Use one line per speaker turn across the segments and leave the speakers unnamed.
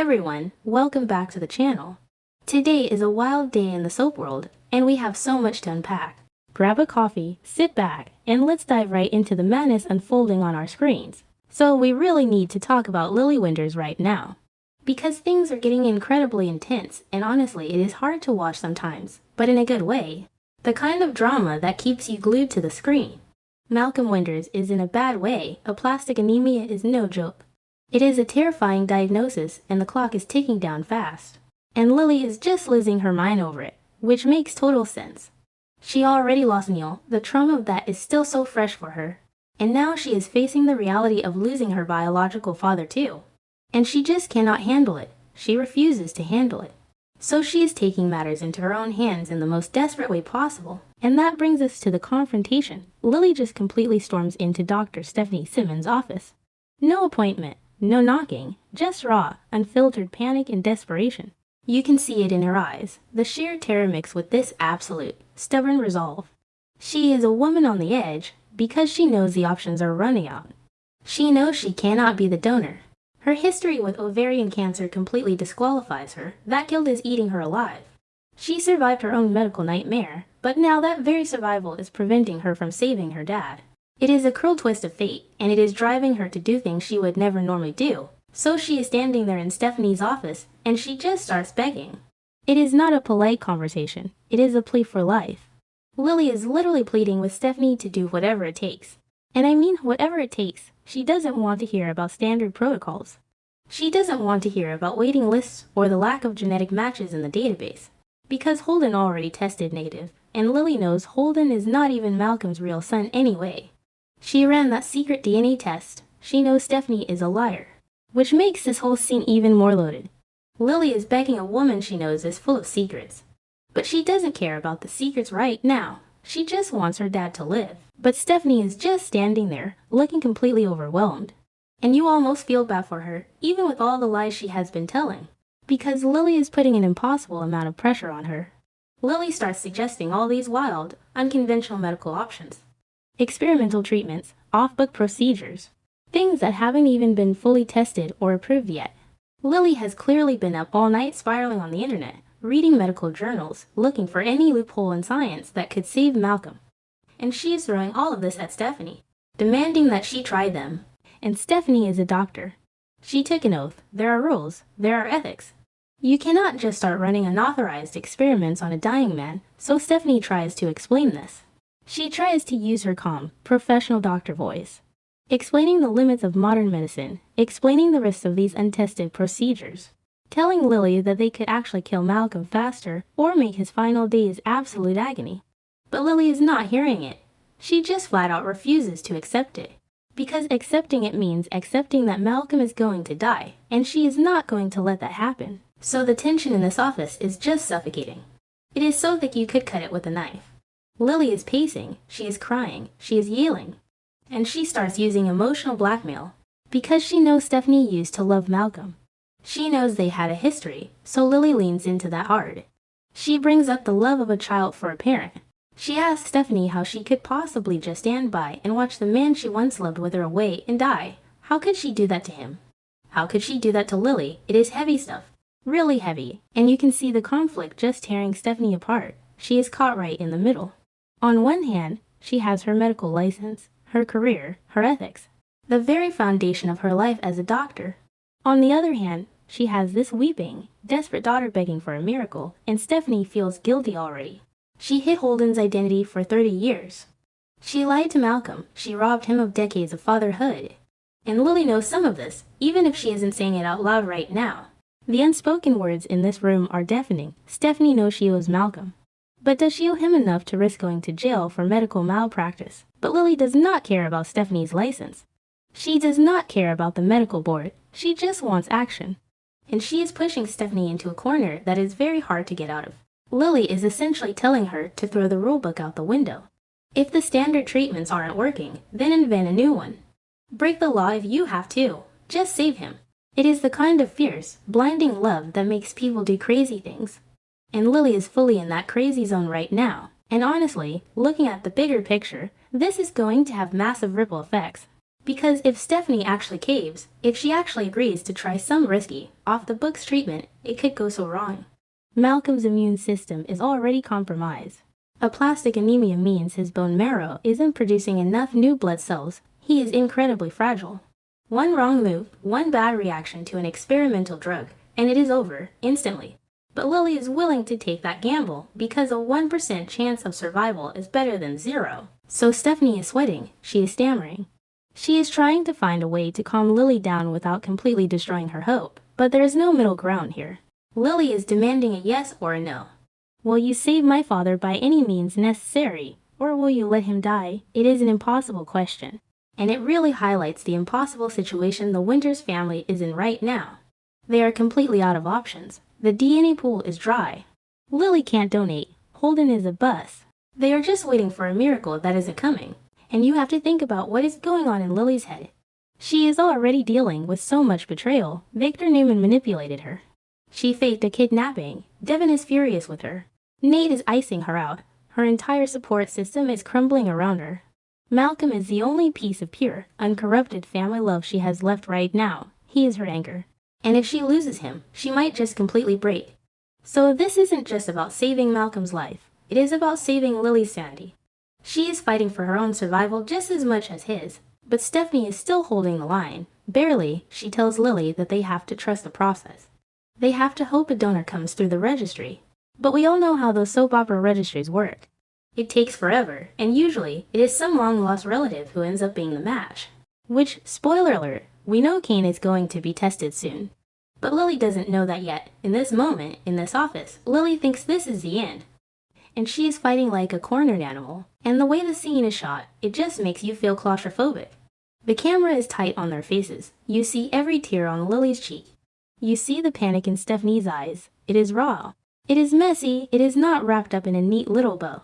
everyone, welcome back to the channel. Today is a wild day in the soap world, and we have so much to unpack. Grab a coffee, sit back, and let's dive right into the madness unfolding on our screens. So we really need to talk about Lily Winters right now. Because things are getting incredibly intense, and honestly it is hard to watch sometimes, but in a good way. The kind of drama that keeps you glued to the screen. Malcolm Winters is in a bad way. Aplastic anemia is no joke. It is a terrifying diagnosis, and the clock is ticking down fast. And Lily is just losing her mind over it, which makes total sense. She already lost Neil, the trauma of that is still so fresh for her. And now she is facing the reality of losing her biological father too. And she just cannot handle it. She refuses to handle it. So she is taking matters into her own hands in the most desperate way possible. And that brings us to the confrontation. Lily just completely storms into Dr. Stephanie Simmons' office. No appointment, no knocking, just raw, unfiltered panic and desperation. You can see it in her eyes, the sheer terror mixed with this absolute, stubborn resolve. She is a woman on the edge, because she knows the options are running out. She knows she cannot be the donor. Her history with ovarian cancer completely disqualifies her. That guilt is eating her alive. She survived her own medical nightmare, but now that very survival is preventing her from saving her dad. It is a cruel twist of fate, and it is driving her to do things she would never normally do. So she is standing there in Stephanie's office, and she just starts begging. It is not a polite conversation. It is a plea for life. Lily is literally pleading with Stephanie to do whatever it takes. And I mean whatever it takes. She doesn't want to hear about standard protocols. She doesn't want to hear about waiting lists or the lack of genetic matches in the database. Because Holden already tested negative, and Lily knows Holden is not even Malcolm's real son anyway. She ran that secret DNA test. She knows Stephanie is a liar. Which makes this whole scene even more loaded. Lily is begging a woman she knows is full of secrets. But she doesn't care about the secrets right now. She just wants her dad to live. But Stephanie is just standing there, looking completely overwhelmed. And you almost feel bad for her, even with all the lies she has been telling. Because Lily is putting an impossible amount of pressure on her. Lily starts suggesting all these wild, unconventional medical options. Experimental treatments, off-book procedures. Things that haven't even been fully tested or approved yet. Lily has clearly been up all night spiraling on the internet, reading medical journals, looking for any loophole in science that could save Malcolm. And she is throwing all of this at Stephanie, demanding that she try them. And Stephanie is a doctor. She took an oath. There are rules. There are ethics. You cannot just start running unauthorized experiments on a dying man, so Stephanie tries to explain this. She tries to use her calm, professional doctor voice. Explaining the limits of modern medicine, explaining the risks of these untested procedures. Telling Lily that they could actually kill Malcolm faster or make his final days absolute agony. But Lily is not hearing it. She just flat out refuses to accept it. Because accepting it means accepting that Malcolm is going to die, and she is not going to let that happen. So the tension in this office is just suffocating. It is so thick you could cut it with a knife. Lily is pacing, she is crying, she is yelling. And she starts using emotional blackmail. Because she knows Stephanie used to love Malcolm. She knows they had a history, so Lily leans into that hard. She brings up the love of a child for a parent. She asks Stephanie how she could possibly just stand by and watch the man she once loved wither away and die. How could she do that to him? How could she do that to Lily? It is heavy stuff. Really heavy. And you can see the conflict just tearing Stephanie apart. She is caught right in the middle. On one hand, she has her medical license, her career, her ethics. The very foundation of her life as a doctor. On the other hand, she has this weeping, desperate daughter begging for a miracle, and Stephanie feels guilty already. She hid Holden's identity for 30 years. She lied to Malcolm. She robbed him of decades of fatherhood. And Lily knows some of this, even if she isn't saying it out loud right now. The unspoken words in this room are deafening. Stephanie knows she owes Malcolm. But does she owe him enough to risk going to jail for medical malpractice? But Lily does not care about Stephanie's license. She does not care about the medical board. She just wants action. And she is pushing Stephanie into a corner that is very hard to get out of. Lily is essentially telling her to throw the rulebook out the window. If the standard treatments aren't working, then invent a new one. Break the law if you have to. Just save him. It is the kind of fierce, blinding love that makes people do crazy things. And Lily is fully in that crazy zone right now. And honestly, looking at the bigger picture, this is going to have massive ripple effects. Because if Stephanie actually caves, if she actually agrees to try some risky, off-the-books treatment, it could go so wrong. Malcolm's immune system is already compromised. Aplastic anemia means his bone marrow isn't producing enough new blood cells. He is incredibly fragile. One wrong move, one bad reaction to an experimental drug, and it is over, instantly. But Lily is willing to take that gamble because a 1% chance of survival is better than 0. So Stephanie is sweating, she is stammering. She is trying to find a way to calm Lily down without completely destroying her hope, but there is no middle ground here. Lily is demanding a yes or a no. Will you save my father by any means necessary, or will you let him die? It is an impossible question, and it really highlights the impossible situation the Winters family is in right now. They are completely out of options. The DNA pool is dry. Lily can't donate. Holden is a bust. They are just waiting for a miracle that isn't coming. And you have to think about what is going on in Lily's head. She is already dealing with so much betrayal. Victor Newman manipulated her. She faked a kidnapping. Devin is furious with her. Nate is icing her out. Her entire support system is crumbling around her. Malcolm is the only piece of pure, uncorrupted family love she has left right now. He is her anchor. And if she loses him, she might just completely break. So this isn't just about saving Malcolm's life. It is about saving Lily's sanity. She is fighting for her own survival just as much as his. But Stephanie is still holding the line. Barely, she tells Lily that they have to trust the process. They have to hope a donor comes through the registry. But we all know how those soap opera registries work. It takes forever, and usually, it is some long-lost relative who ends up being the match. Which, spoiler alert, we know Kane is going to be tested soon. But Lily doesn't know that yet. In this moment, in this office, Lily thinks this is the end. And she is fighting like a cornered animal. And the way the scene is shot, it just makes you feel claustrophobic. The camera is tight on their faces. You see every tear on Lily's cheek. You see the panic in Stephanie's eyes. It is raw. It is messy. It is not wrapped up in a neat little bow.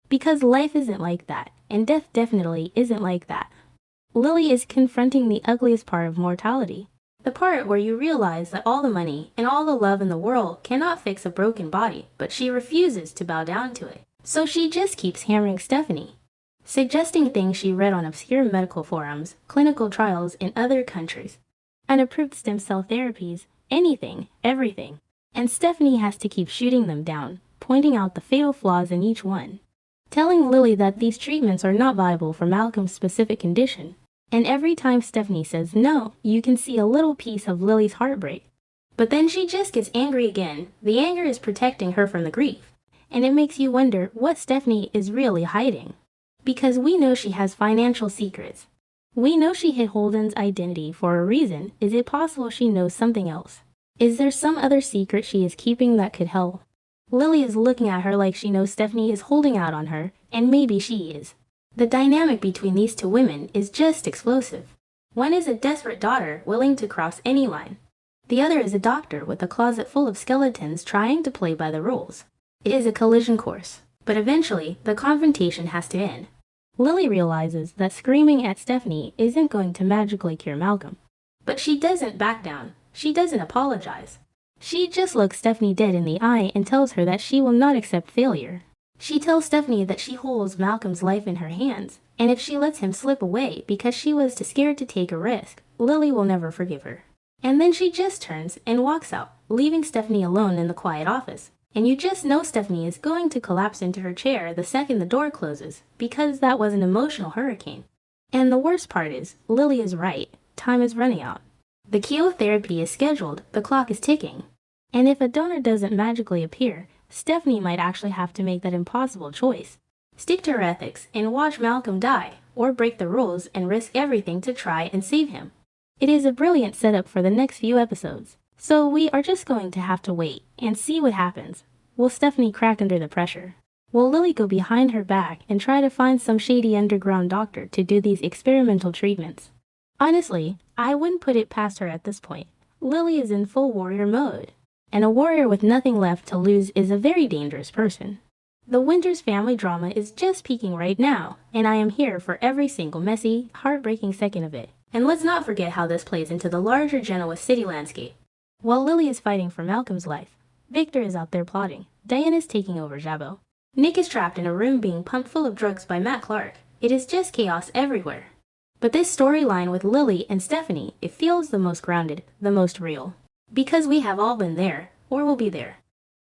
Because life isn't like that, and death definitely isn't like that. Lily is confronting the ugliest part of mortality. The part where you realize that all the money and all the love in the world cannot fix a broken body, but she refuses to bow down to it. So she just keeps hammering Stephanie, suggesting things she read on obscure medical forums, clinical trials in other countries, unapproved stem cell therapies, anything, everything. And Stephanie has to keep shooting them down, pointing out the fatal flaws in each one, telling Lily that these treatments are not viable for Malcolm's specific condition. And every time Stephanie says no, you can see a little piece of Lily's heartbreak. But then she just gets angry again. The anger is protecting her from the grief. And it makes you wonder what Stephanie is really hiding. Because we know she has financial secrets. We know she hid Holden's identity for a reason. Is it possible she knows something else? Is there some other secret she is keeping that could help? Lily is looking at her like she knows Stephanie is holding out on her, and maybe she is. The dynamic between these two women is just explosive. One is a desperate daughter willing to cross any line. The other is a doctor with a closet full of skeletons trying to play by the rules. It is a collision course, but eventually the confrontation has to end. Lily realizes that screaming at Stephanie isn't going to magically cure Malcolm. But she doesn't back down. She doesn't apologize. She just looks Stephanie dead in the eye and tells her that she will not accept failure. She tells Stephanie that she holds Malcolm's life in her hands, and if she lets him slip away because she was too scared to take a risk, Lily will never forgive her. And then she just turns and walks out, leaving Stephanie alone in the quiet office. And you just know Stephanie is going to collapse into her chair the second the door closes, because that was an emotional hurricane. And the worst part is, Lily is right. Time is running out. The chemotherapy is scheduled, the clock is ticking. And if a donor doesn't magically appear, Stephanie might actually have to make that impossible choice. Stick to her ethics and watch Malcolm die, or break the rules and risk everything to try and save him. It is a brilliant setup for the next few episodes, so we are just going to have to wait and see what happens. Will Stephanie crack under the pressure? Will Lily go behind her back and try to find some shady underground doctor to do these experimental treatments? Honestly, I wouldn't put it past her at this point. Lily is in full warrior mode. And a warrior with nothing left to lose is a very dangerous person. The Winters family drama is just peaking right now, and I am here for every single messy, heartbreaking second of it. And let's not forget how this plays into the larger Genoa City landscape. While Lily is fighting for Malcolm's life, Victor is out there plotting. Diane is taking over Abbott. Nick is trapped in a room being pumped full of drugs by Matt Clark. It is just chaos everywhere. But this storyline with Lily and Stephanie, it feels the most grounded, the most real. Because we have all been there, or will be there.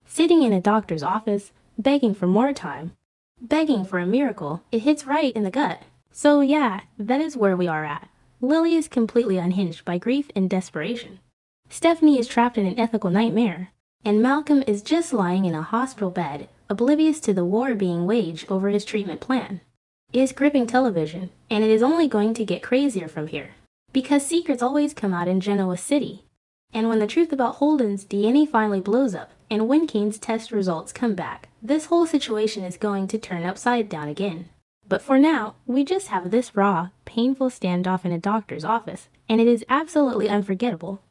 Sitting in a doctor's office, begging for more time. Begging for a miracle, it hits right in the gut. So yeah, that is where we are at. Lily is completely unhinged by grief and desperation. Stephanie is trapped in an ethical nightmare. And Malcolm is just lying in a hospital bed, oblivious to the war being waged over his treatment plan. It is gripping television, and it is only going to get crazier from here. Because secrets always come out in Genoa City. And when the truth about Holden's DNA finally blows up, and when Kane's test results come back, this whole situation is going to turn upside down again. But for now, we just have this raw, painful standoff in a doctor's office, and it is absolutely unforgettable.